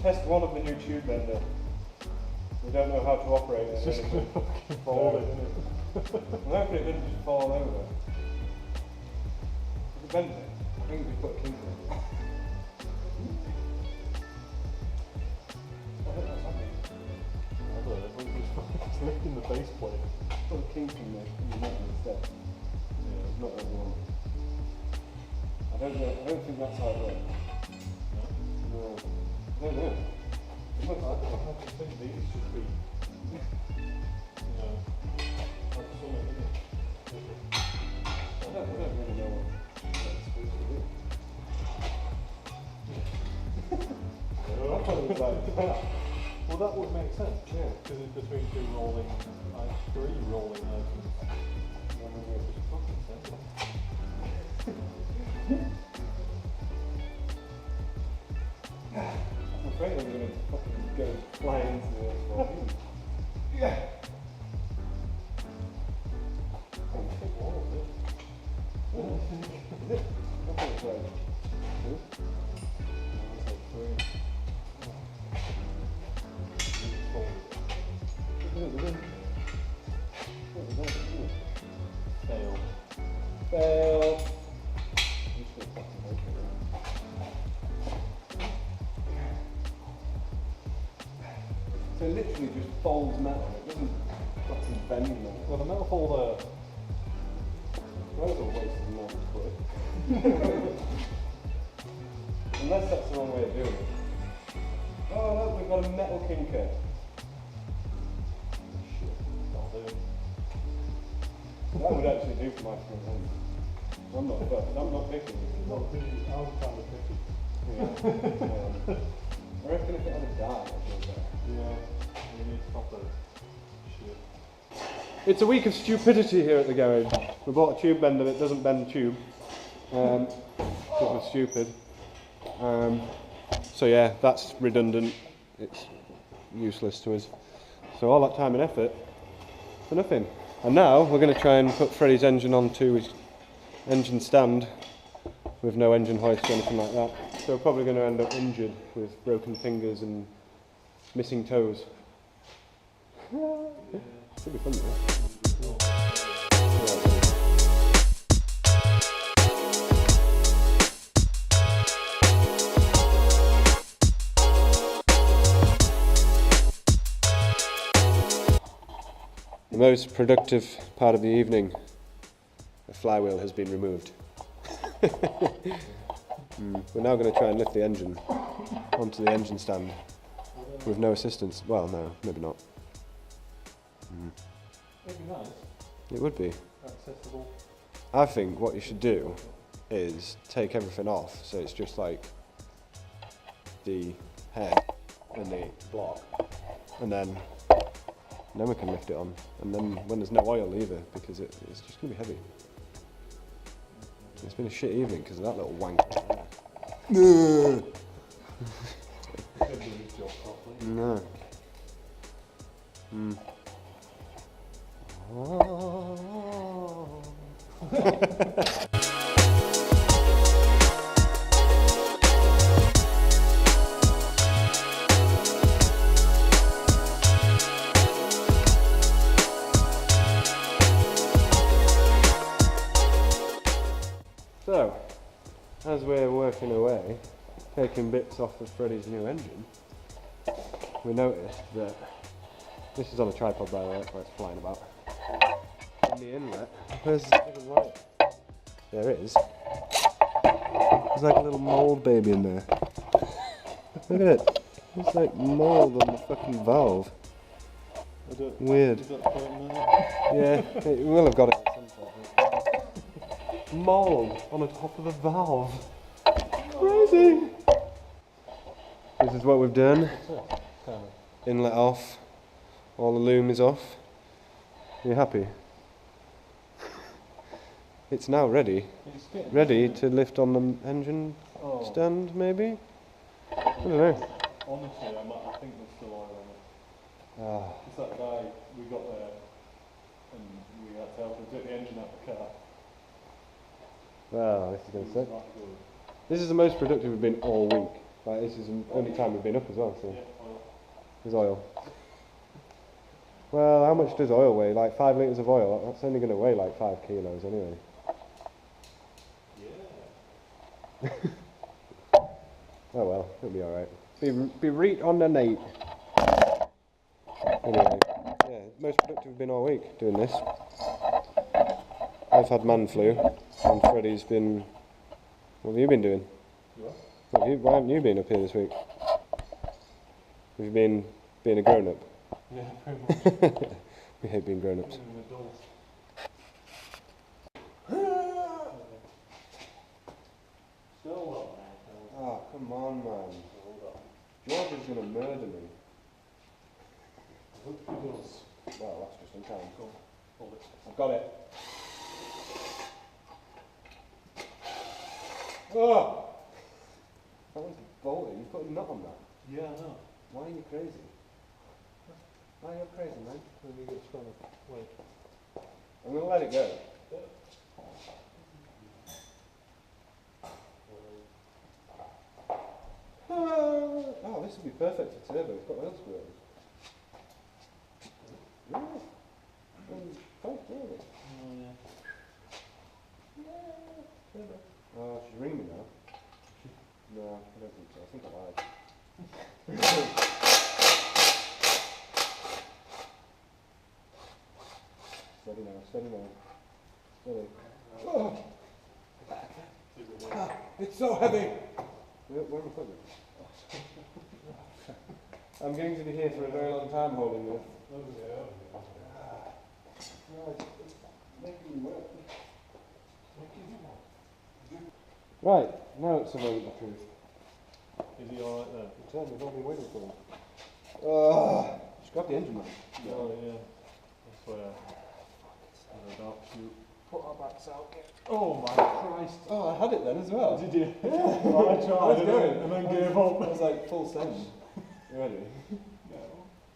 Test one of the new tube bender. We don't know how to operate it. It's just going to fucking fold it, isn't it? I'm hoping it doesn't just fall over. Is it bent it? I think we put a kink in it. I don't know what's happening. I don't know, it's lifting the base plate. Put a kink in the metal instead. Yeah, it's not what we want. I don't think that's how it works. No. I don't know. I think these should be, like something in it. I don't really know what that's supposed to do. I thought it was like that. Well, that would make sense. Yeah. Because it's between three rolling items. And then we just fucking set it. I'm afraid I'm going to fucking go flying into the volcano. Yeah. Oh, you think all of it? Is it? I think it's like two. It's like three. Fail. Fail. So it literally just folds metal, it doesn't fucking bend metal. Well, the metal folder. Those are wasted metal quick. Unless that's the wrong way of doing it. Oh look, we've got a metal kinker. Shit, That'll do. that would actually do for my front end. I'm not fucked, I'm not picking it. Not the kind of picky. Yeah. I reckon if it had a dart, I'd feel better. Yeah, you need proper shit. It's a week of stupidity here at the garage. We bought a tube bender that doesn't bend the tube. Because we're stupid. So yeah, that's redundant. It's useless to us. So all that time and effort for nothing. And now we're going to try and put Freddie's engine onto his engine stand with no engine hoist or anything like that. So we're probably going to end up injured with broken fingers and missing toes. Should be fun though. The most productive part of the evening, the flywheel has been removed. We're now going to try and lift the engine onto the engine stand with no assistance. Well, no, maybe not. It'd be nice. It would be. Accessible. I think what you should do is take everything off, so it's just like the head and the block, and then we can lift it on. And then when there's no oil either, because it's just going to be heavy. It's been a shit evening because of that little wank. No. So, as we're working away, taking bits off of Freddie's new engine, we noticed that this is on a tripod, by the way, that's why it's flying about. In the inlet, where's the little light? There it is. There's like a little mould baby in there. Look at it. There's like mould on the fucking valve. Weird. Yeah, it will have got it at some point. Mould on the top of the valve. Crazy! This is what we've done. Inlet off. All the loom is off. Are you happy? It's now ready. Ready to lift on the engine stand, maybe? I don't know. Honestly, I think there's still oil on it. Ah. It's that guy we got there and we had to help him take the engine out of the car. Well, this is going to It's suck. not good. This is the most productive we've been all week. Like, this is the only time we've been up as well, so. Yeah, oil. There's oil. Well, how much does oil weigh? Like 5 litres of oil? That's only going to weigh like 5 kilos anyway. Yeah. Oh well, it'll be alright. Be right on the night. Anyway, yeah, most productive we've been all week doing this. I've had man flu, and Freddie's been... What have you been doing? Why haven't you been up here this week? Have you been being a grown-up? Yeah, pretty much. We hate being grown-ups. Even an adult. Still not, man. Oh, come on, man. George is going to murder me. I hope he does. Well, that's just in time. Go on, hold it. I've got it. Oh! That was bolting. You put a knot on that. Yeah, I know. Why are you crazy? Why are you crazy, man? Let me get started. Wait. I'm going to let it go. Oh, this would be perfect for turbo. It's got oil squirters. Yeah. Oh, really? Oh, yeah. Yeah, turbo. Oh, she's ringing me now. No, I don't think so. I think I lied. Steady now, steady now. Steady. Oh. Ah, it's so heavy! Where am I putting it? I'm going to be here for a very long time holding this. Right, now it's a moment of truth. Is he alright there? Turn, we've all been waiting for him. Just grab the engine, man. Oh, yeah. That's where I don't shoot. Put our backs out. Oh my Christ. Oh, I had it then as well. Did you? Yeah. Oh, I tried I was going. and then gave up. I was like full send. You ready? Yeah.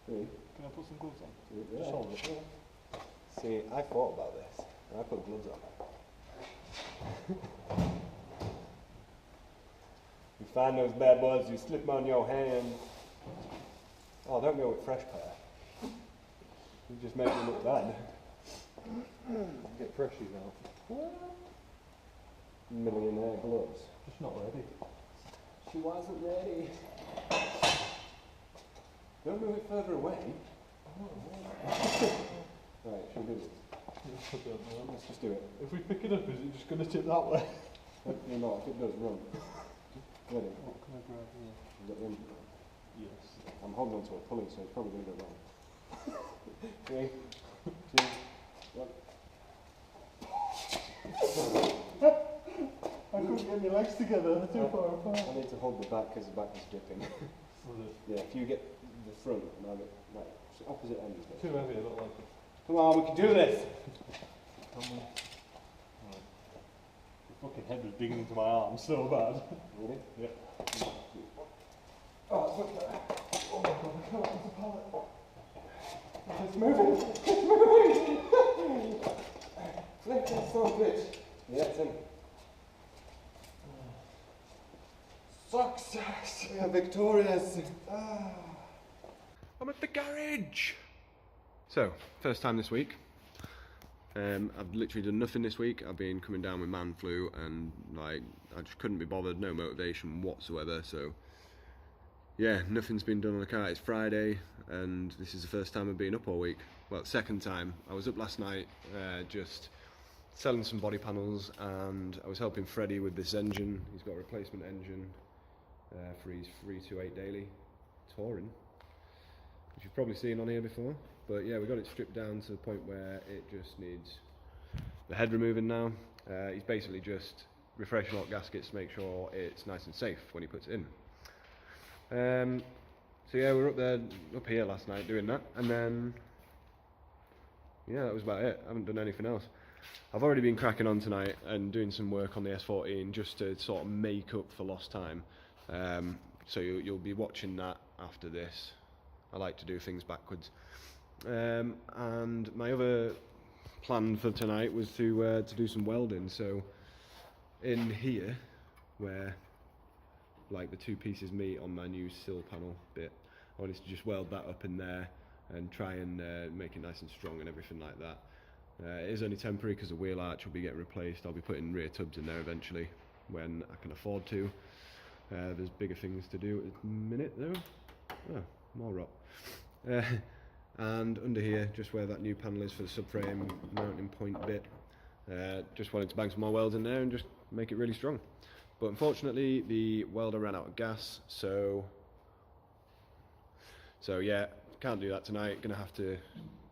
Three. Can I put some gloves on? Two, Just hold it. See, I thought about this. And I put gloves on. You find those bad boys, you slip them on your hand. Oh, don't go with fresh pair. You just make them look bad. Get freshies now. Millionaire gloves. Just not ready. She wasn't ready. Don't move it further away. Right, should we do this? Let's just do it. If we pick it up, is it just going to tip that way? Hopefully not. If it does, run. Ready? What can I grab here? Is that the engine? Yes. I'm holding on to a pulley, so it's probably going to go wrong. 3, 2, 1. I couldn't get my legs together, they're too far apart. I need to hold the back because the back is gripping. Yeah, if you get the front, and I get like it's opposite ends. Too heavy, I don't like it. Come on, we can do this. Can we? Right. The fucking head was digging into my arm so bad. Ready? Yeah. Oh, it's much better. Oh my god, I can't use the pallet. It's moving. It's moving. Flick that son of a bitch. Yeah, it's in. Success! We are victorious! I'm at the garage! So, first time this week. I've literally done nothing this week. I've been coming down with man flu and like I just couldn't be bothered, no motivation whatsoever, so yeah, nothing's been done on the car. It's Friday and this is the first time I've been up all week. Well, second time. I was up last night just selling some body panels and I was helping Freddie with this engine. He's got a replacement engine for his 328 daily touring, which you've probably seen on here before, but yeah, we got it stripped down to the point where it just needs the head removing now. He's basically just refreshing out gaskets to make sure it's nice and safe when he puts it in. So yeah, we were up here last night doing that, and then yeah, that was about it. I haven't done anything else. I've already been cracking on tonight and doing some work on the S14 just to sort of make up for lost time. So you'll be watching that after this. I like to do things backwards. And my other plan for tonight was to do some welding. So in here where like the two pieces meet on my new sill panel bit. I wanted to just weld that up in there and try and make it nice and strong and everything like that. It is only temporary because the wheel arch will be getting replaced. I'll be putting rear tubs in there eventually when I can afford to. There's bigger things to do at the minute though. Oh, more rot. And under here, just where that new panel is for the subframe mounting point bit, just wanted to bang some more welds in there and just make it really strong. But unfortunately the welder ran out of gas, so yeah, can't do that tonight. Gonna have to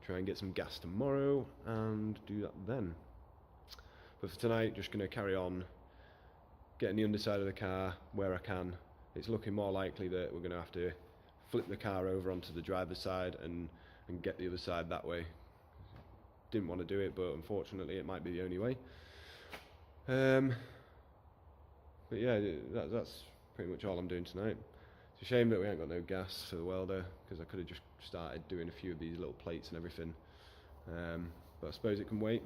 try and get some gas tomorrow and do that then. But for tonight, just gonna carry on getting the underside of the car where I can. It's looking more likely that we're gonna have to flip the car over onto the driver's side and get the other side that way. Didn't want to do it, but unfortunately it might be the only way. But yeah, that's pretty much all I'm doing tonight. It's a shame that we ain't got no gas for the welder, because I could have just started doing a few of these little plates and everything. But I suppose it can wait.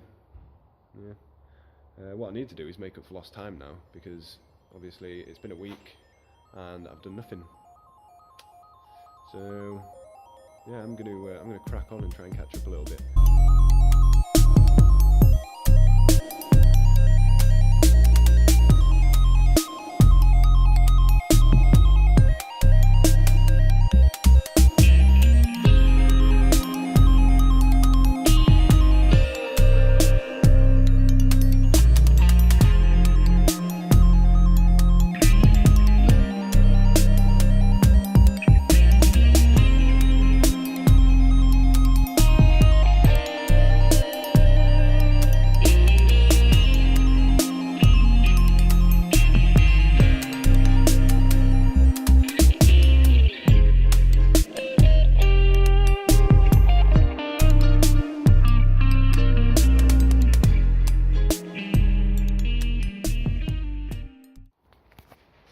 Yeah. What I need to do is make up for lost time now, because obviously it's been a week and I've done nothing. So yeah, I'm gonna crack on and try and catch up a little bit.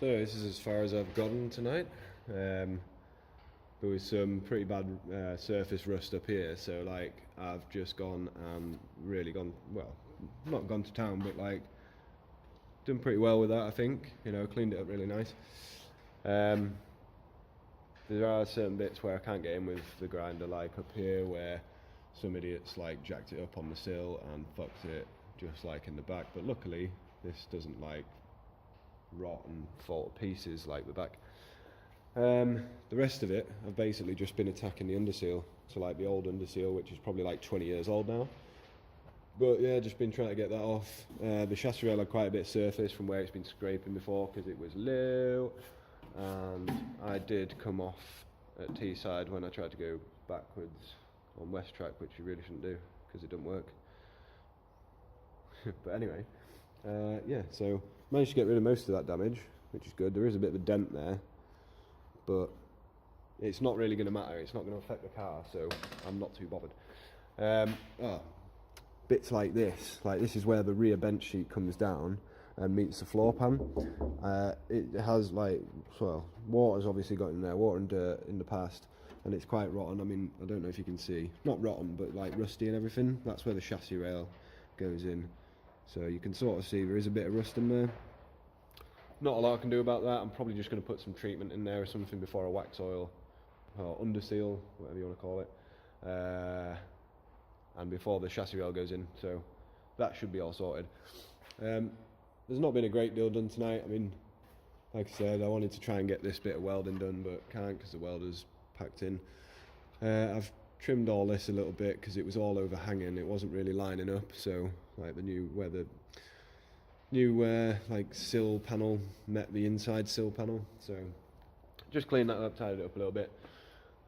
So this is as far as I've gotten tonight. There was some pretty bad surface rust up here, so like I've just gone and really gone, well, not gone to town, but like done pretty well with that, I think. You know, cleaned it up really nice. There are certain bits where I can't get in with the grinder, like up here where some idiots like jacked it up on the sill and fucked it just like in the back, but luckily this doesn't like rot and fall to pieces like the back. The rest of it, I've basically just been attacking the underseal, so like the old underseal, which is probably like 20 years old now. But yeah, just been trying to get that off. The chassis rail had quite a bit of surface from where it's been scraping before because it was low, and I did come off at T-side when I tried to go backwards on West Track, which you really shouldn't do because it doesn't work. But anyway, yeah, so managed to get rid of most of that damage, which is good. There is a bit of a dent there, but it's not really going to matter. It's not going to affect the car, so I'm not too bothered. Bits like this is where the rear bench sheet comes down and meets the floor pan. It has like, well, water's obviously got in there, water and dirt in the past, and it's quite rotten. I mean, I don't know if you can see, not rotten, but like rusty and everything. That's where the chassis rail goes in. So you can sort of see there is a bit of rust in there. Not a lot I can do about that. I'm probably just going to put some treatment in there or something before I wax oil, or underseal, whatever you want to call it, and before the chassis rail goes in. So that should be all sorted. There's not been a great deal done tonight. I mean, like I said, I wanted to try and get this bit of welding done, but can't because the welder's packed in. I've trimmed all this a little bit because it was all overhanging. It wasn't really lining up, so like the new like sill panel met the inside sill panel, so just cleaned that up, tidied it up a little bit,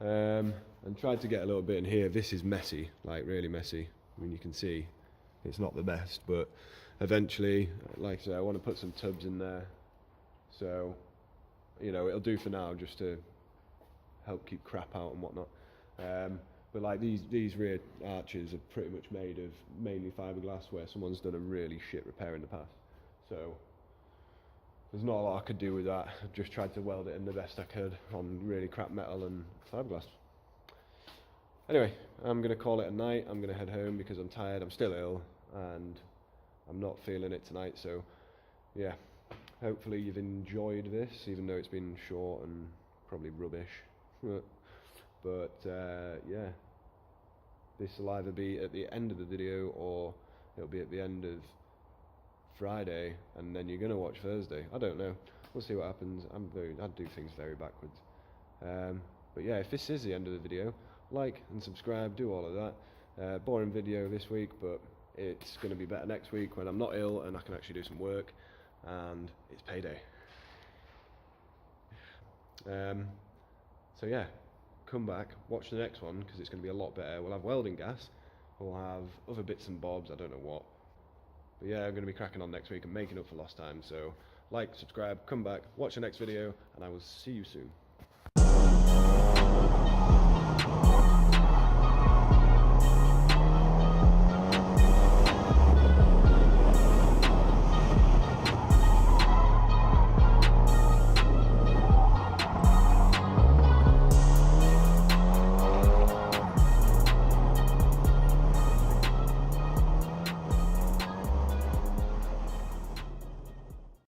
and tried to get a little bit in here. This is messy, like really messy. I mean, you can see it's not the best, but eventually, like I said, I want to put some tubs in there, so you know, it'll do for now just to help keep crap out and whatnot. But like these rear arches are pretty much made of mainly fiberglass, where someone's done a really shit repair in the past. So there's not a lot I could do with that. I just tried to weld it in the best I could on really crap metal and fiberglass. Anyway, I'm going to call it a night. I'm going to head home because I'm tired. I'm still ill and I'm not feeling it tonight. So yeah, Hopefully you've enjoyed this, even though it's been short and probably rubbish. But yeah, this will either be at the end of the video or it'll be at the end of Friday, and then you're gonna watch Thursday. I don't know. We'll see what happens. I do things very backwards. But yeah, if this is the end of the video, like and subscribe, do all of that. Boring video this week, but it's going to be better next week when I'm not ill and I can actually do some work and it's payday. So yeah, come back, watch the next one because it's going to be a lot better. We'll have welding gas, we'll have other bits and bobs, I don't know what. But yeah, I'm going to be cracking on next week and making up for lost time. So like, subscribe, come back, watch the next video, and I will see you soon.